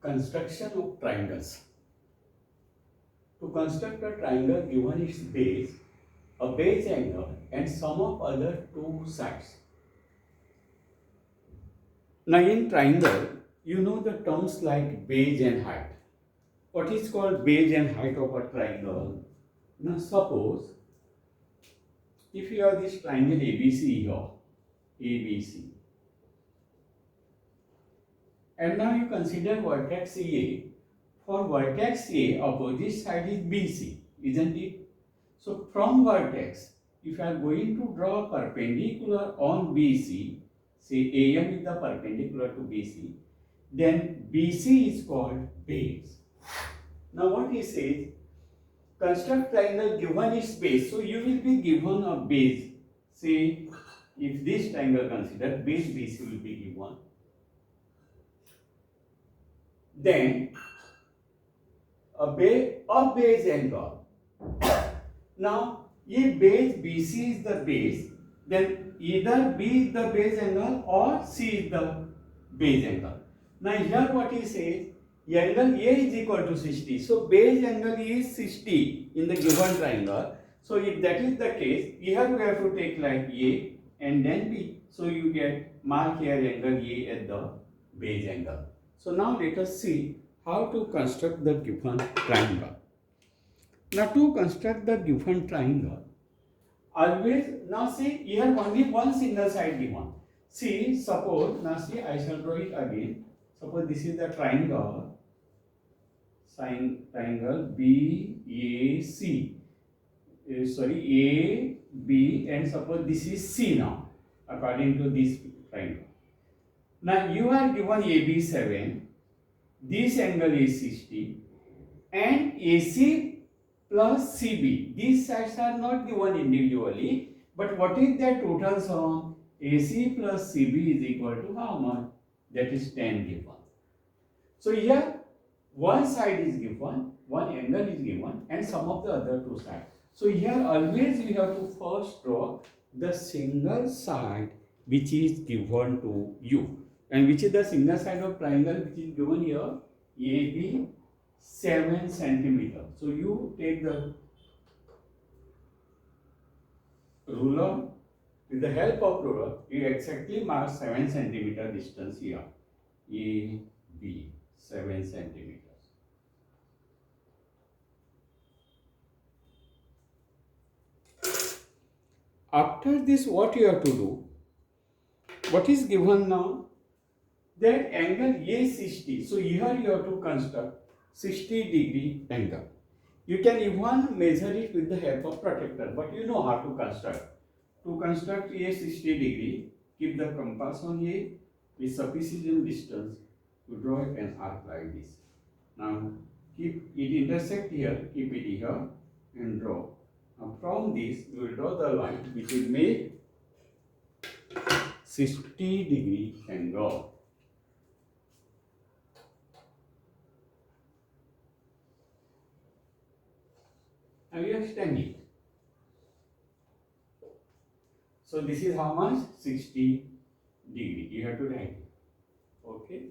construction of triangles. To construct a triangle given its base, a base angle and sum of other two sides. Now in triangle, you know the terms like base and height. What is called base and height of a triangle? Now suppose if you have this triangle ABC here, ABC, and now you consider vertex A. For vertex A, opposite side is BC, isn't it? So from vertex, if you are going to draw a perpendicular on BC, say AM is the perpendicular to BC, then BC is called base. Now what he says, construct triangle given its base. So you will be given a base. Say if this triangle considered, base BC will be given. Then a base angle. Now, if base BC is the base, then either B is the base angle or C is the base angle. Now, here what he says, angle A is equal to 60. So, base angle is 60 in the given triangle. So, if that is the case, here we have to take like A and then B. So, you get mark here angle A at the base angle. So, now let us see how to construct the given triangle. Now to construct the given triangle, always, now see here only one single side given. See, suppose, now see I shall draw it again. Suppose this is the triangle, triangle BAC, A, B, and suppose this is C now, according to this triangle. Now you are given AB 7, this angle is 60, and AC plus CB. These sides are not given individually, but what is their total sum? AC plus CB is equal to how much? That is 10 given. So here one side is given, one angle is given, and sum of the other two sides. So here always you have to first draw the single side which is given to you. And which is the single side of triangle which is given here? AB 7 centimeter. So you take the ruler. With the help of ruler, you exactly mark 7 centimeter distance here. AB 7 centimeters. After this, what you have to do? What is given now? That angle A is 60. So here you have to construct 60-degree angle. You can even measure it with the help of protractor, but you know how to construct. To construct A 60-degree, keep the compass on A with sufficient distance to draw an arc like this. Now keep it intersect here, keep it here and draw. Now from this you will draw the line which will make 60-degree angle. Now you extend it. So this is how much? 60 degree. You have to write it. Okay.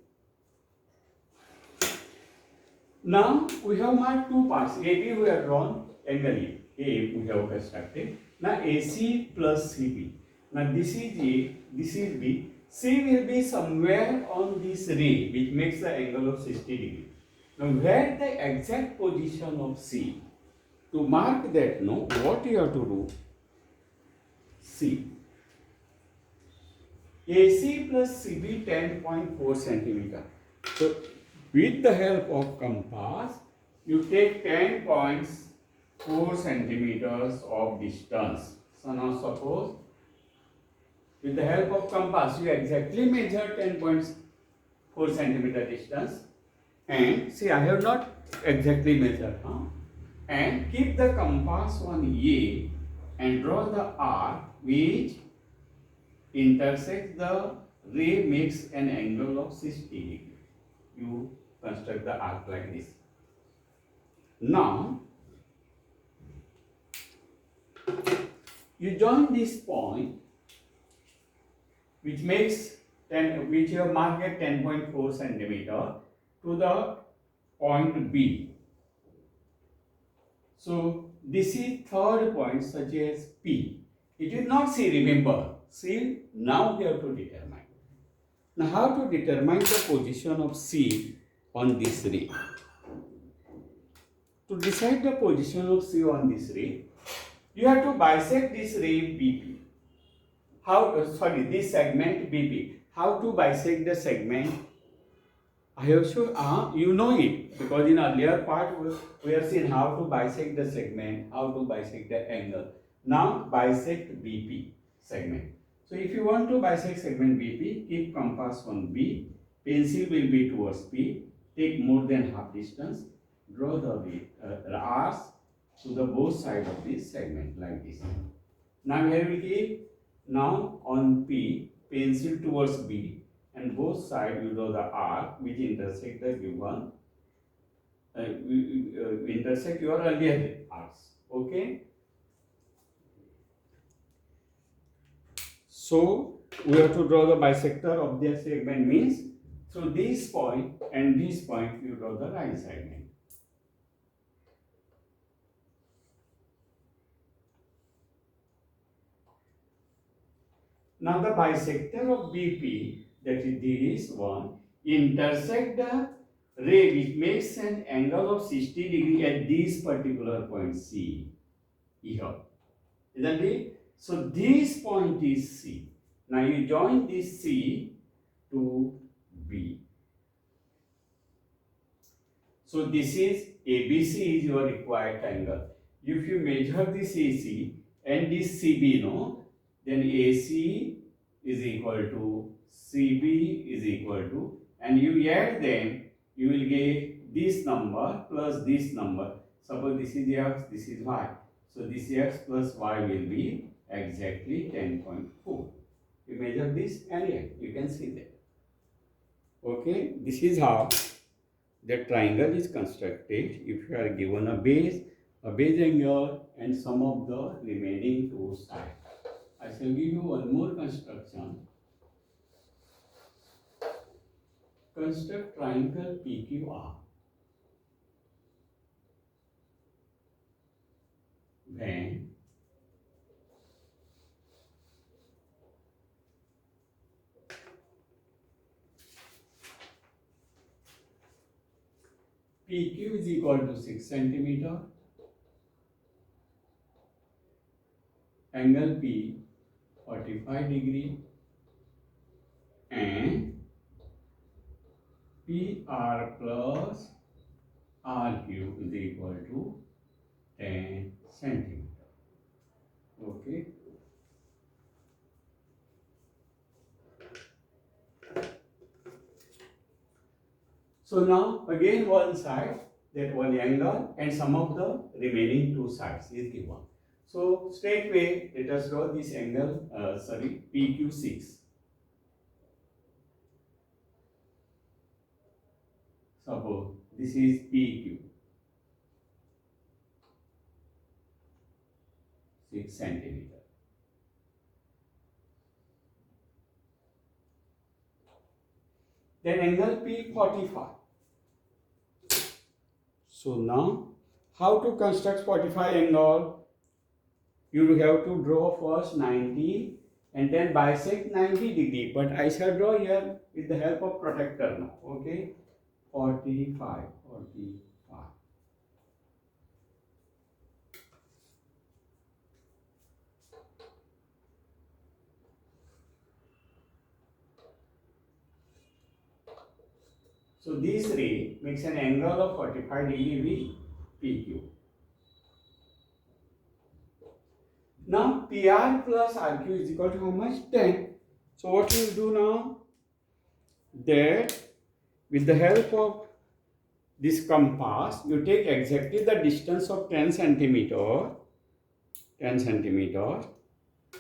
Now we have marked two parts. AB we have drawn, angle A. A we have constructed. Now AC plus CB. Now this is A, this is B. C will be somewhere on this ray which makes the angle of 60 degree. Now where the exact position of C? To mark that, no, what you have to do? C. AC plus CB 10.4 centimeter. So with the help of compass, you take 10.4 centimeters of distance. So now suppose with the help of compass, you exactly measure 10.4 centimeter distance. And see, I have not exactly measured. And keep the compass on A and draw the arc which intersects the ray, makes an angle of 60 degree. You construct the arc like this. Now you join this point which makes which you have marked at 10.4 centimeter to the point B. So this is third point such as P. It is not C, remember. C, now we have to determine. Now how to determine the position of C on this ray? To decide the position of C on this ray, you have to bisect this ray BP. This segment BP. How to bisect the segment? I have shown, you know it, because in earlier part we have seen how to bisect the segment, how to bisect the angle. Now bisect BP segment. So if you want to bisect segment BP, keep compass on B, pencil will be towards P, take more than half distance, draw the arcs to the both sides of this segment like this. Now here we keep, now on P, pencil towards B, and both sides you draw the arc which intersect the given intersect your earlier arcs. Okay. So we have to draw the bisector of the segment, means through this point and this point you draw the right segment. Now the bisector of BP, that is this one, intersect the ray which makes an angle of 60 degree at this particular point C here. Isn't it? So this point is C. Now you join this C to B. So this is ABC is your required angle. If you measure this AC and this CB, no, then AC is equal to CB is equal to, and you add them, you will get this number plus this number. Suppose this is X, this is Y. So this X plus Y will be exactly 10.4. You measure this and yeah, you can see that. Okay, this is how the triangle is constructed if you are given a base angle, and some of the remaining two sides. I shall give you one more construction. Construct triangle PQR when PQ is equal to 6 centimeter, angle P 45 degree, and PR plus RQ is equal to 10 centimeter. Okay. So now again one side, that one angle, and some of the remaining two sides is given. So straight away let us draw this angle, PQ6. Suppose this is PQ, 6 centimeter. Then angle P 45. So now how to construct 45 angle? You have to draw first 90 and then bisect 90 degree. But I shall draw here with the help of protractor now. Okay, 45. So this ray makes an angle of 45 degree with PQ. Now PR plus RQ is equal to how much? 10. So what you will do now? That with the help of this compass, you take exactly the distance of 10 centimeter. 10 centimeter.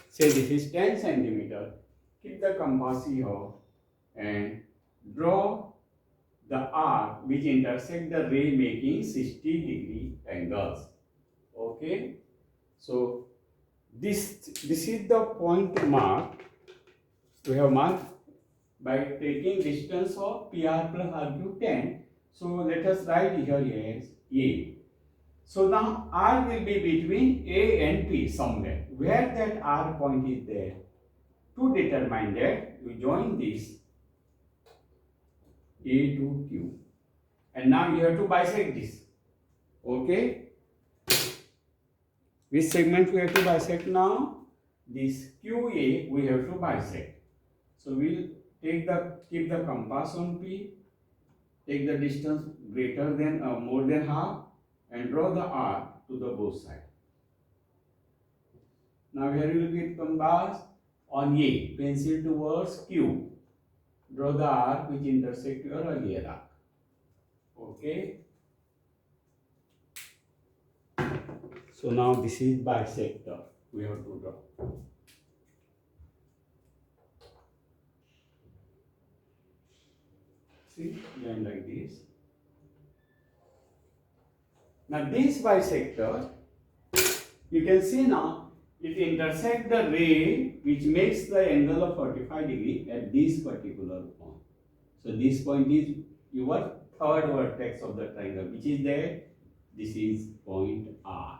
Say this is 10 centimeter. Keep the compass here and draw the arc which intersect the ray making 60 degree angles. Okay. So this is the point mark. We have marked by taking distance of PR plus RQ 10. So let us write here as A. So now R will be between A and P somewhere. Where that R point is there. To determine that, you join this A to Q. And now you have to bisect this. Okay? Which segment we have to bisect now? This QA we have to bisect. So we'll keep the compass on P, take the distance greater than more than half, and draw the R to the both sides. Now here you will get compass on A, pencil towards Q. Draw the arc which intersect your earlier arc. Okay. So now this is bisector. We have to draw. See, line like this. Now this bisector, you can see now it intersects the ray which makes the angle of 45 degree at this particular point. So this point is your third vertex of the triangle, which is there. This is point R.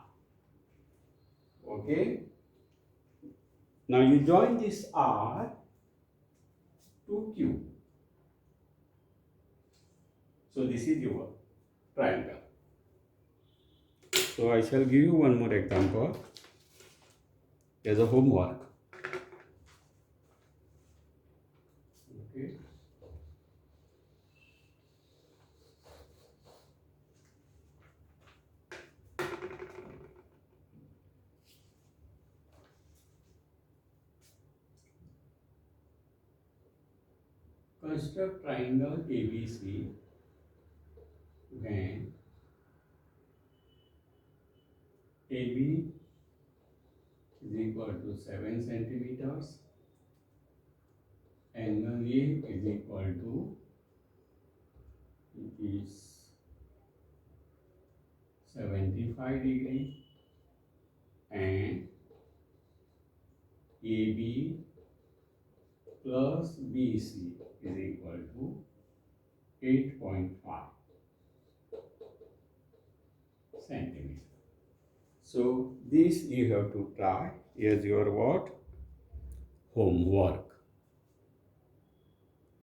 Okay. Now you join this R to Q. So this is your triangle. So I shall give you one more example as a homework. Okay. Construct triangle ABC when AB is equal to 7 centimeters, angle A is equal to, it is 75 degree, and AB plus BC is equal to 8.5 centimeter. So this you have to try as your what? Homework.